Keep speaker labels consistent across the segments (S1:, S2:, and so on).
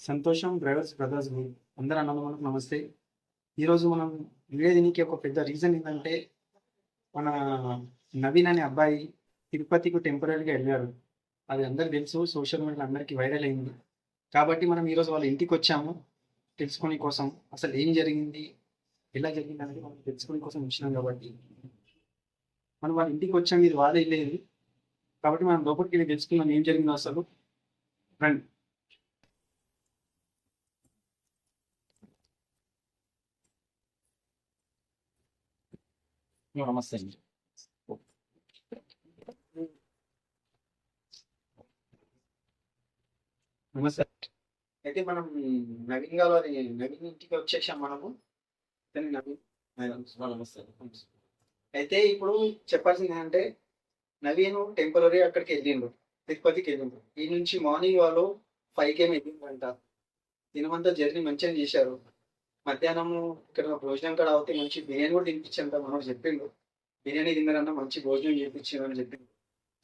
S1: సంతోషం drivers brothers group అందరూ అన్నదమ్ములకు నమస్తే. ఈరోజు మనం వీడియో దీనికి ఒక పెద్ద రీజన్ ఏంటంటే మన నవీన్ అనే అబ్బాయి తిరుపతికి టెంపరీగా వెళ్ళాడు. అది అందరికి తెలుసు, సోషల్ మీడియాలో అందరికీ వైరల్ అయింది. కాబట్టి మనం ఈరోజు వాళ్ళ ఇంటికి వచ్చాము తెలుసుకునే కోసం. అసలు ఏం జరిగింది, ఎలా జరిగింది అనేది మనం తెలుసుకునే కోసం వచ్చినాం. కాబట్టి మనం వాళ్ళ ఇంటికి వచ్చాము, ఇది వాళ్ళే లేదు. కాబట్టి మనం లోపలికి వెళ్ళి తెలుసుకుందాం ఏం జరిగిందో అసలు. రండి.
S2: నమస్తే అండి.
S1: నమస్తే. అయితే మనం నవీన్ గారి నవీన్ ఇంటికి వచ్చేసాం మనము. కానీ నవీన్
S2: నమస్తే.
S1: అయితే ఇప్పుడు చెప్పాల్సింది ఏంటంటే నవీన్ టెంపరీ అక్కడికి వెళ్ళిండు, తిరుపతికి వెళ్ళిండు. ఈ నుంచి మార్నింగ్ వాళ్ళు 5 వెళ్ళిండంట. దినమంతా జర్నీ మంచిగా చేశారు. మధ్యాహ్నం ఇక్కడ భోజనం కూడా అవుతే మంచి బిర్యానీ కూడా తినిపించంట. మనోడు చెప్పిండు బిర్యానీ తిన్నారన్న, మంచి భోజనం చేయించారు అని చెప్పిండు.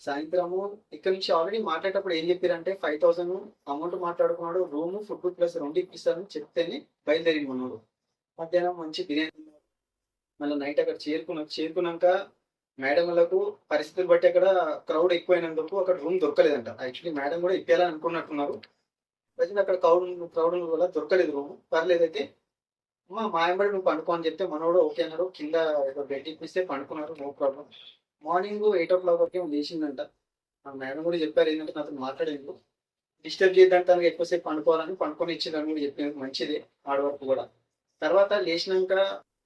S1: సాయంత్రము ఇక్కడ నుంచి ఆల్రెడీ మాట్లాడేటప్పుడు ఏం చెప్పారంటే 5,000 అమౌంట్ మాట్లాడుకున్నాడు, రూమ్ ఫుడ్ ప్లస్ 2 ఇప్పిస్తారని చెప్తేనే బయలుదేరింది మనోడు. మధ్యాహ్నం మంచి బిర్యానీ తిన్నారు. మళ్ళీ నైట్ అక్కడ చేరుకున్నాక మేడం వాళ్ళకు పరిస్థితులు బట్టి అక్కడ క్రౌడ్ ఎక్కువైనందుకు అక్కడ రూమ్ దొరకలేదంట. యాక్చువల్లీ మేడం కూడా ఇప్పించాలని అనుకున్నట్టున్నారు. ప్రజలు అక్కడ క్రౌడ్ వల్ల దొరకలేదు రూమ్. పర్లేదైతే మా ఎంబడి నువ్వు పండుకో అని చెప్తే మనోడు ఓకే అన్నాడు. కింద ఏదో బెడ్ ఇప్పిస్తే పండుకున్నారు, నో ప్రాబ్లం. మార్నింగ్ 8 వరకు లేచిందంట. మా మేడం కూడా చెప్పారు ఏంటంటే నాతో మాట్లాడేందుకు డిస్టర్బ్ చేయడానికి తనకు ఎక్కువసేపు పండుకోవాలని పండుకొని ఇచ్చిందని కూడా చెప్పింది. మంచిదే ఆడ వరకు కూడా. తర్వాత లేచినాక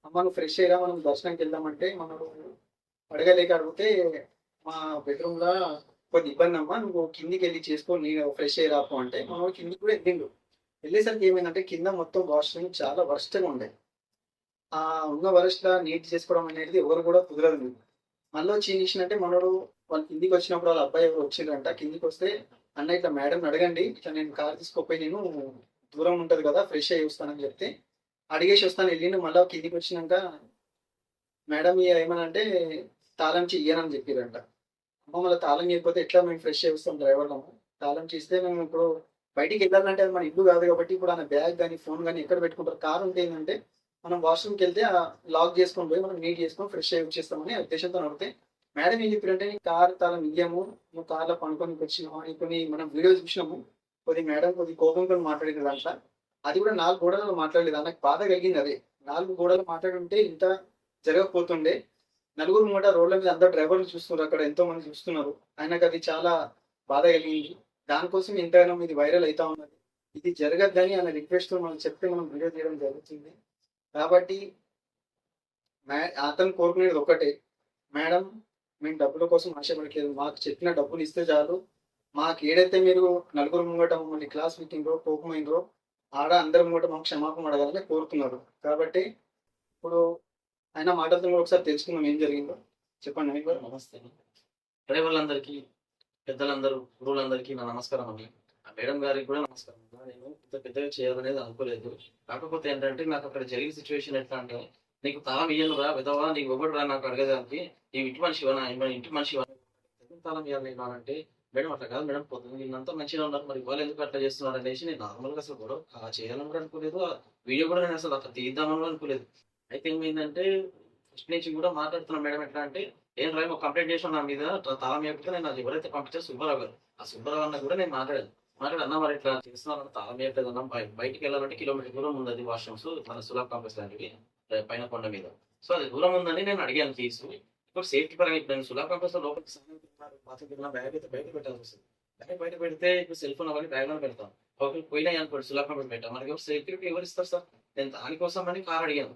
S1: అమ్మ నువ్వు ఫ్రెష్ అయ్యరా మనం దర్శనానికి వెళ్దామంటే మనడు అడగలేక అడిగితే మా బెడ్రూమ్ లో కొద్ది ఇబ్బంది అమ్మా, నువ్వు కిందికి వెళ్ళి చేసుకో, నేను ఫ్రెష్ అయ్యి రాపు అంటే మనోడు కిందికి కూడా వెళ్ళిండు. వెళ్ళేసరికి ఏమైందంటే కింద మొత్తం వాష్రూమ్ చాలా వరస్ట్గా ఉండే. ఆ ఉన్న వరస్ట్ నీట్ చేసుకోవడం అనేది ఎవరు కూడా కుదరదు. మళ్ళీ వచ్చి ఏం చేసినంటే మనోడు వాళ్ళు కిందికి వచ్చినప్పుడు వాళ్ళ అబ్బాయి ఎవరు వచ్చిందంట. కిందికి వస్తే అన్న ఇట్లా మేడం అడగండి, ఇట్లా నేను కార్ తీసుకోపోయి నేను దూరం ఉంటది కదా ఫ్రెష్ అయ్యి వస్తానని చెప్తే అడిగేసి వస్తాను వెళ్ళిండు. మళ్ళీ కిందికి వచ్చినాక మేడం ఏమనంటే తాళం ఇయ్యనని చెప్పారంట. అమ్మ మళ్ళీ తాళం చేయకపోతే ఎట్లా మేము ఫ్రెష్ అయ్యి వస్తాం డ్రైవర్లో. తాళం చేస్తే మేము ఇప్పుడు బయటికి వెళ్ళాలంటే అది మన ఇల్లు కాదు కాబట్టి ఇప్పుడు ఆయన బ్యాగ్ కానీ ఫోన్ కానీ ఎక్కడ పెట్టుకుంటారు. కార్ ఉంటే ఏంటంటే మనం వాష్రూమ్కి వెళ్తే లాక్ చేసుకొని పోయి మనం నీట్ చేసుకొని ఫ్రెష్ అయ్యి వచ్చేస్తామని ఉద్దేశంతో నడితే మేడం ఏం చెప్పారంటే నీ కార్ తాళం ఇయ్యము, నువ్వు కార్లో పనుకొని వచ్చినాము అని కొన్ని మనం వీడియో చూసినాము. కొద్ది మేడం కొద్ది కోపంతో మాట్లాడేది దాంట్లో. అది కూడా 4 గోడలు మాట్లాడలేదు. నాకు బాధ కలిగింది. అదే 4 గోడలు మాట్లాడుంటే ఇంత జరగకపోతుండే. నలుగురు మూట రోడ్ల మీద అందరు డ్రైవర్లు చూస్తున్నారు, అక్కడ ఎంతో మంది చూస్తున్నారు. ఆయనకు అది చాలా బాధ కలిగింది. దానికోసం ఎంతగానో ఇది వైరల్ అవుతా ఉన్నది. ఇది జరగద్దని ఆయన రిక్వెస్ట్ మనం చెప్తే మనం వీడియో తీయడం జరుగుతుంది. కాబట్టి అతను కోరుకునేది ఒకటే, మేడం మేము డబ్బుల కోసం ఆశపడట్లేదు, మాకు చెప్పిన డబ్బులు ఇస్తే చాలు. మాకు ఏదైతే మీరు నలుగురు ముంగట మమ్మల్ని క్లాస్ మీటింగ్లో కోపమైనరో ఆడ అందరి ముంగట మాకు క్షమాపణ అడగాలని కోరుతున్నారు. కాబట్టి ఇప్పుడు ఆయన మాటలతో కూడా ఒకసారి తెలుసుకుందాం ఏం జరిగిందో. చెప్పండి మీకు.
S2: నమస్తే. డ్రైవర్లందరికీ, పెద్దలందరూ, గురువులందరికీ నా నమస్కారం అండి. ఆ మేడం గారికి కూడా నమస్కారం. నేను పెద్దగా చేయాలనేది అనుకోలేదు. కాకపోతే ఏంటంటే నాకు అక్కడ జరిగిన సిచ్యువేషన్ ఎట్లా అంటే, నీకు తాళం ఇయ్యను రా విధవా, నీకు ఒకటి రా నాకు అడగదానికి, నీవు ఇంటి మనిషివా, ఇంటి మనిషివా, తాళం ఇవ్వాలి నేను అంటే, మేడం అట్లా కాదు మేడం, పొద్దున్న నిన్నంతా మంచిగా ఉన్నారు, మరి వాళ్ళు ఎందుకు అట్లా చేస్తున్నారు అనేసి నేను నార్మల్గా అసలు కూడా అలా చేయాలని కూడా అనుకోలేదు. ఆ వీడియో కూడా నేను అసలు అట్లా తీద్దామని అనుకోలేదు. అయితే ఏమైందంటే ఫస్ట్ నుంచి కూడా మాట్లాడుతున్నా మేడం ఎట్లా అంటే, ఏం రాయి ఒక కంప్లైంట్ చేసిన నా మీద తాళం వేయకపోతే నేను అది ఎవరైతే పంపించారు సుబ్బారావు గారు, ఆ సుబ్బారావు అన్న కూడా నేను మాట్లాడాను. అన్న మరి ఇట్లా చేస్తున్నారన్న తాళం వేయట్లేదు అన్న, బయటికి వెళ్ళాలంటే కిలోమీటర్ దూరం ఉంది అది వాష్రూమ్స్, మన సులభ్ కాంప్లెక్స్ లాంటివి పైన కొండ మీద. సో అది దూరం ఉందని నేను అడిగాను తీసు. ఇప్పుడు సేఫ్టీ పరంగా ఇప్పుడు నేను సులభ్ కాంప్లెక్స్ లో లోపలికి బాత్రూమ్ బ్యాగ్ అయితే బయట పెట్టాల్సి వస్తుంది. బ్యాగ్ బయట పెడితే ఇప్పుడు సెల్ ఫోన్ అవన్నీ బ్యాగ్ లో పెడతాం. ఒకరికి పోయినాయి అనుకోండి సులభ్ కాంప్లెక్స్ పెట్టాం, మనకి సెక్యూరిటీ ఎవరు ఇస్తారు సార్? నేను దానికోసం అని కార్ అడిగాను,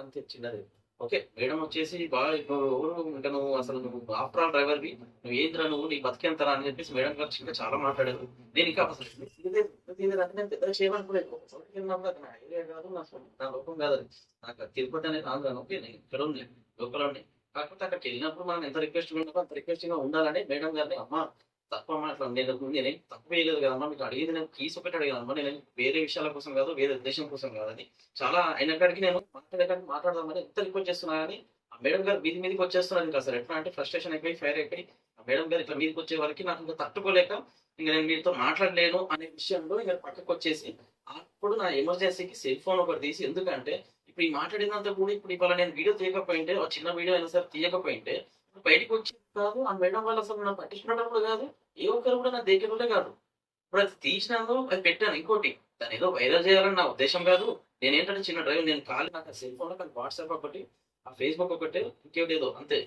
S2: అంతే చిన్నది. ఓకే మేడం వచ్చేసి బాగా ఎవరు ఇంకా నువ్వు అసలు నువ్వు ఆఫ్టర్ ఆల్ డ్రైవర్వి, నువ్వు ఏంద్రా నువ్వు నీ బతికేంతరా అని చెప్పేసి మేడం గారు ఇంకా చాలా మాట్లాడారు. నేను ఇంకా అసలు నేను పెద్దగా చేయమనుకోలేదు. నా ఐడియా కాదు, నా లోకం కాదు అది. నాకు తిరుపతి అనేది ఆంధ్రాను, ఓకే నేను ఇక్కడ ఉంది లోకల్ ఉన్నాయి. కాకపోతే అక్కడికి వెళ్ళినప్పుడు మనం ఎంత రిక్వెస్ట్ ఉన్నామో అంత రిక్వెస్టింగ్ గా ఉండాలని మేడం గారిని, అమ్మ తక్కువ మాట్లాడు, నేనేం తక్కువ వేయలేదు కదమ్మా, మీకు అడిగేది నేను కీస్ ఒకటి అడిగానమ్మా, నేను వేరే విషయాల కోసం కాదు, వేరే ఉద్దేశం కోసం కాదని చాలా అయినక్కడికి నేను మాట్లాడదామని ఎంత రిక్వెస్ట్ చేస్తున్నా కానీ ఆ మేడం గారు మీదికి వచ్చేస్తున్నారు. ఇంకా అసలు ఎట్లా అంటే ఫ్రస్ట్రేషన్ అయిపోయి ఫైర్ అయిపోయి ఆ మేడం గారు ఇట్లా మీదకి వచ్చే వరకు నాకు ఇంకా తట్టుకోలేక ఇంక నేను మీతో మాట్లాడలేను అనే విషయంలో ఇంక పక్కకు వచ్చేసి అప్పుడు నా ఎమర్జెన్సీకి సెల్ ఫోన్ ఒకటి తీసి, ఎందుకంటే ఇప్పుడు ఈ మాట్లాడినంత కూడా ఇప్పుడు ఇవాళ నేను వీడియో తీయకపోయింటే, ఒక చిన్న వీడియో అయినా సరే తీయకపోయింటే ఇప్పుడు బయటకు వచ్చేది కాదు. ఆ మేడం వాళ్ళు అసలు నన్ను పట్టించుకోవడం కూడా కాదు. ఏ ఒక్కరు కూడా నా దగ్గర కాదు. ఇప్పుడు అది తీసినాను, అది పెట్టాను. ఇంకోటి దాన్ని ఏదో వైరల్ చేయాలని నా ఉద్దేశం కాదు. నేనేంటంటే చిన్న డ్రైవర్, నేను ఖాళీ నాకు సెల్ ఫోన్ కానీ వాట్సాప్ ఒకటి, ఆ ఫేస్‌బుక్ ఒకటి, ఇంకోటి ఏదో అంతే.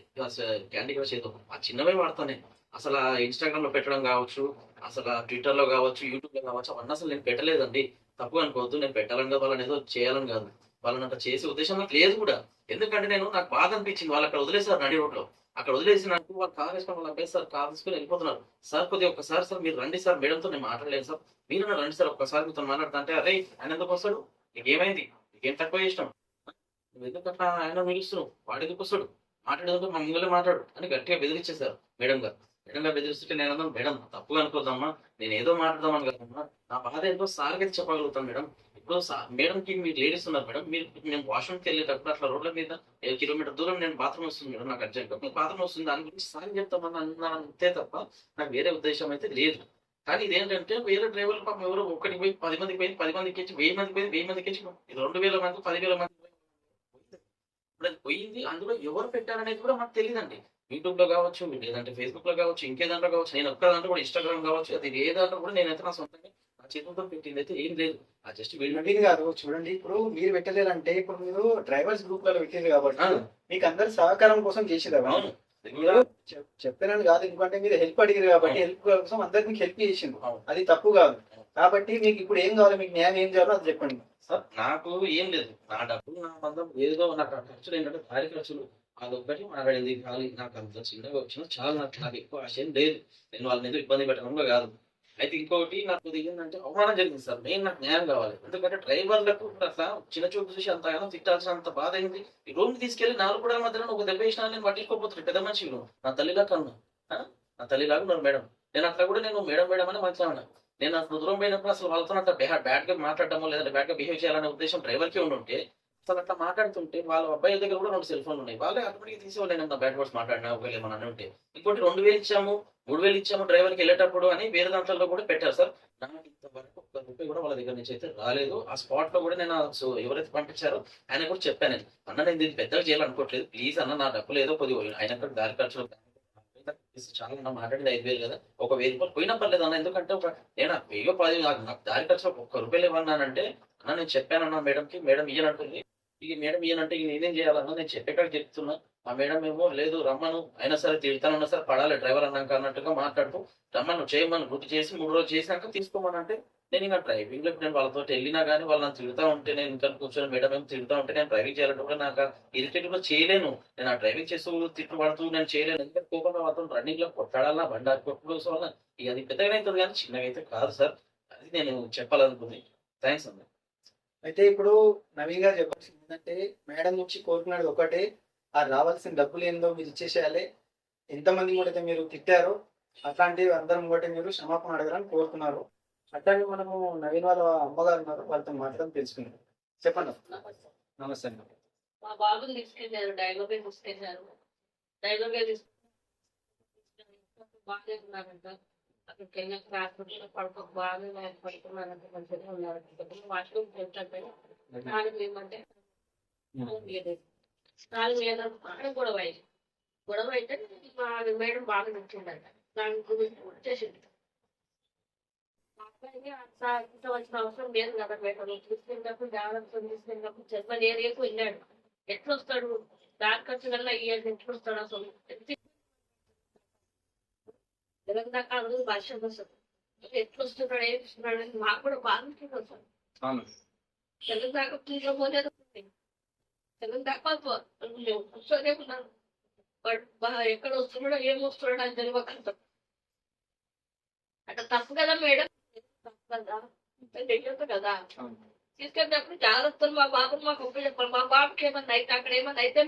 S2: క్యాండీ క్రష్ ఏదో ఆ చిన్నవే వాడతాను నేను. అసలు ఆ ఇన్‌స్టాగ్రామ్‌లో పెట్టడం కావచ్చు, అసలు ఆ ట్విట్టర్‌లో కావచ్చు, యూట్యూబ్‌లో కావచ్చు, అవన్నీ అసలు నేను పెట్టలేదండి. తప్పుగా అనుకోవద్దు. నేను పెట్టాలని కాదు, వాళ్ళని ఏదో చేయాలని కాదు. వాళ్ళని అట్లా చేసే ఉద్దేశం నాకు లేదు కూడా. ఎందుకంటే నాకు బాధ అనిపించింది. వాళ్ళు అక్కడ వదిలేసారు నడి రోడ్‌లో. అక్కడ వదిలేసి నాకు వాళ్ళు కార్ ఏసుకొని వాళ్ళు అబ్బేసారు. కార్ తీసుకొని వెళ్ళిపోతున్నారు. సార్ కొద్దిగా ఒక్కసారి సార్ మీరు రండి సార్, మేడంతో నేను మాట్లాడలేను సార్. మీరన్నా రండి సార్, ఒక్కసారి మీతో మాట్లాడతా అంటే, అరేయ్! ఆయన ఎందుకొస్తాడు? నీకేమైంది? నీకేం తక్కువ చేసినాం? నువ్వెందుకట్లా ఆయన పిలుస్తున్నావు? వాడెందుకొస్తాడు? మాట్లాడేదంటే మా ముంగలే మాట్లాడు అని గట్టిగా బెదిరించేశారు మేడం గారు. మేడం గారు బెదిరిస్తుంటే నేనన్నాను, మేడం తప్పుగా అనుకోద్దమ్మా. నేనేదో మాట్లాడదామని కాదమ్మా. నా బాధ ఏంటో సార్‌కైతే చెప్పగలుగుతాను మేడం. ఇప్పుడు మేడంకి మీరు లేడీస్ ఉన్నారు మేడం. మీరు నేను వాష్‌రూమ్‌కి వెళ్ళేటప్పుడు అట్లా రోడ్ల మీద కిలోమీటర్ దూరం నేను బాత్రూమ్ వస్తుంది మేడం నాకు అర్జెంట్‌గా. మీకు బాత్రూమ్ వస్తుంది, దాని గురించి సార్‌కి చెప్తామని అన్నాను అంతే తప్ప నాకు వేరే ఉద్దేశ్యం అయితే లేదు. కానీ ఇదేంటంటే వేరే డ్రైవర్లు పాపం ఎవరో ఒక్కడికి పోయి 10 మందికి పోయింది, 10 మందికి ఇచ్చి 1000 మందికి పోయింది, 1000 మందికి ఇచ్చి 2000 మంది, 10,000 మంది ఇప్పుడది పోయింది. అందులో ఎవరు పెట్టారనేది కూడా మాకు తెలీదండి. యూట్యూబ్‌లో గావచ్చు, లేదంటే ఫేస్‌బుక్‌లో గావచ్చు, ఇంకే దాంట్లో గావచ్చు, నేను ఒక్క దాంట్లో కూడా ఇన్‌స్టాగ్రామ్ గావచ్చు, అది ఏ దాంట్లో కూడా నేనైతే నా సొంతంగా నా చేతులతో పెట్టిందైతే ఏం లేదు. ఆ జస్ట్ వీడియో
S1: నవీన్ గారు చూడండి, ఇప్పుడు మీరు పెట్టలేరంటే ఇప్పుడు మీరు డ్రైవర్స్ గ్రూప్‌లలో పెట్టిర్రు కాబట్టి
S2: ఆ!
S1: మీకు అందరి సహకారం కోసం చేసిర్రు అవన్నీ.
S2: అవును. అది
S1: మీరు
S2: కూడా
S1: చెప్పానని కాదు, ఎందుకంటే మీరు హెల్ప్ అడిగారు కాబట్టి
S2: అవును.
S1: హెల్ప్ కోసం అందరికి మీకు హెల్ప్ చేసిండ్రు.
S2: అవును.
S1: అది తప్పు కాదు. కాబట్టి మీకు ఇప్పుడు ఏం కావాలి, మీకు న్యాయం ఏం చేయాలో అది చెప్పండి.
S2: సార్ నాకు ఏం లేదు. నా డబ్బులు నా మందం ఏదో నాకు ఆ ఖర్చులేంటంటే భారీ ఖర్చులు. అదొక్కటి మాట్లాడింది. ఖాళీ నాకు అంత చిన్నగా వచ్చినా చాలు నాకు. నాకు ఎక్కువ ఆశ ఏం లేదు. నేను వాళ్ళనేదో ఇబ్బంది పెట్టడం కూడా కాదు. అయితే ఇంకొకటి నాకు కొద్దిగా ఏంటంటే అవమానం జరిగింది సార్. మెయిన్ నాకు న్యాయం కావాలి. ఎందుకంటే డ్రైవర్లకు కూడా అట్లా చిన్న చూపు చూసి అంతగానం తిట్టాల్సినంత బాధ ఏంది? ఈ రూమ్‌కి తీసుకెళ్ళి 4 గోడల మధ్యలో ఒక దెబ్బ వేసినా నేను పట్టించుకోకపోతున్నా. పెద్ద మనిషివి నువ్వు. నా తల్లిలాగా కన్నావు. ఆ! నా తల్లిలాగా ఉన్నారు మేడం. నేను అట్లా కూడా నేను మేడం మేడం అని మాట్లాడినా. నేను అసలు దూరం పోయినప్పుడు అసలు వాళ్ళతో అంత బ్యాడ్‌గా మాట్లాడడమో, లేదంటే బ్యాడ్‌గా బిహేవ్ చేయాలనే ఉద్దేశ్యం డ్రైవర్‌కే ఉండుంటే, అసలు అట్లా మాట్లాడుతుంటే వాళ్ళ అబ్బాయి దగ్గర కూడా 2 సెల్ ఫోన్‌లు ఉన్నాయి. వాళ్ళే ఆటోమేటిక్‌గా తీసేవాళ్ళు నేనేమన్నా బ్యాడ్ వర్డ్స్ మాట్లాడినా, ఒకవేళ ఏమన్నా అనుంటే. ఇంకోటి 2000 ఇచ్చాము, 3000 ఇచ్చాము డ్రైవర్‌కి ఎళ్ళేటప్పుడు అని వేరే దాంట్లలో కూడా పెట్టారు సార్. నాకు ఇంతవరకు ఒక్క రూపాయి కూడా వాళ్ళ దగ్గర నుంచి అయితే రాలేదు. ఆ స్పాట్‌లో కూడా నేను ఎవరైతే పంపించారో ఆయనకి కూడా చెప్పాను నేను. అన్న నేను దీన్ని పెద్దగా చేయాలనుకోవట్లేదు. ప్లీజ్ అన్న నా డబ్బులు ఏదో కొద్దిగా అయినంత దారి ఖర్చులు చాలా అన్న మాట్లాడింది 5,000 కదా! ఒక రూ. 1000 పోయినా పర్లేదన్న. ఎందుకంటే నేను నాకు వెయ్యో 10 నాకు దారి ఖర్చులో ఒక్క రూపాయలు ఇవ్వన్నానంటే, అన్న నేను చెప్పానన్న మేడంకి, మేడం ఇయ్యనంటుంది. ఇగ మేడం ఇయ్యనంటే ఇగ నేనేం చేయాలన్న, నేను చెప్పే కాడికి చెప్తున్నా. ఆ మేడం ఏమో లేదు రమ్మను, అయినా సరే తిడతానన్నా సరే పడాలి డ్రైవర్ అన్నాక అన్నట్టుగా మాట్లాడుతూ రమ్మను, చేయమను, డ్యూటీ చేసి 3 రోజులు చేసినాక తీసుకోమనంటే, నేనింక డ్రైవింగ్‌లోకి నేను వాళ్ళతోటి ఎళ్ళినా గాని వాళ్ళు నన్ను తిడతా ఉంటే, నేను ఇంట్లో కూర్చొని మేడం ఏమో తిడతా ఉంటే నేను డ్రైవింగ్ చేయాలంటే కూడా నాకు ఇరిటేట్ కూడా చేయలేను. నేను ఆ డ్రైవింగ్ చేస్తూ తిట్లు పడుతూ నేను చేయలేను. ఎందుకంటే కోపంలో వాళ్ళతోని రన్నింగ్‌లో కొట్టాడాలా, బండి కొట్టుడు సో ఇగ అది పెద్దగానే అయితది గానీ చిన్నగా అయితే కాదు సార్. అది నేను చెప్పాలనుకుంది. థాంక్స్ అన్న.
S1: అయితే ఇప్పుడు నవీన్ గారు చెప్పాల్సింది ఏంటంటే, మేడం నుంచి కోరుకున్నది ఒకటే, ఆ రావాల్సిన డబ్బులు ఏందో మీరు ఇచ్చేసేయాలి. ఎంతమందిని కూడా అయితే మీరు తిట్టారో అట్లాంటివి అందరం కూడా మీరు క్షమాపణ అడగాలని కోరుతున్నారు. అట్లాగే మనము నవీన్ వాళ్ళ అమ్మగారు ఉన్నారు, వాళ్ళతో మాట్లాడడం తెలుసుకుందాం. చెప్పండి. నమస్తే అండి.
S3: మా బాబుని తీసుకెళ్లారు. డైవర్ గారు తీసుకెళ్లారు. డైవర్ గారు బాగానే ఉన్నారంట. అక్కడికి వెళ్ళాక హాస్పిటల్లో బాగా పడుకున్నారంట. మంచిగా ఉన్నారంట. వాష్రూమ్కి వెళ్తుంటే స్నానం చేయమంటే స్నానం చేయడానికి బాగా గొడవ అయింది. గొడవ అయితే మా మేడం బాగా నచ్చిందంట. దాని గురించి వచ్చేసింది. మా అబ్బాయికి అంత వచ్చిన అవసరం లేదు కదా మేడం. తీసుకెళ్ళినప్పుడు జాగ్రత్త తీసుకెళ్ళినప్పుడు జన్మ ఏరియాకు వెళ్ళాడు. ఎట్లొస్తాడు? దారి ఖర్చు వల్ల ఇయ్యాలి, ఎట్లొస్తాడు అసలు? తెలంగాణ ఆ రోజు వర్షం వస్తుంది. ఎట్లొస్తున్నాడు, ఏం ఇస్తున్నాడు అని మాకు కూడా బాధ ఉంటుంది అసలు.
S1: అవును.
S3: తెలంగాణ తీసుకోలేదు. తెలంగాణ కూర్చొనే ఉన్నాను. వాడు ఎక్కడ వస్తున్నాడో ఏం వస్తున్నాడో అని తెలియక అట్లా తప్పు కదా మేడం. తప్పు కదా, చెయ్యొద్దు కదా.
S1: అవును.
S3: తీసుకెళ్ళినప్పుడు జాగ్రత్తలు మా బాబుని మాకు ఉపయోగపడాలి. మా బాబుకి ఏమన్నా అయితే అక్కడ ఏమన్నా అయితే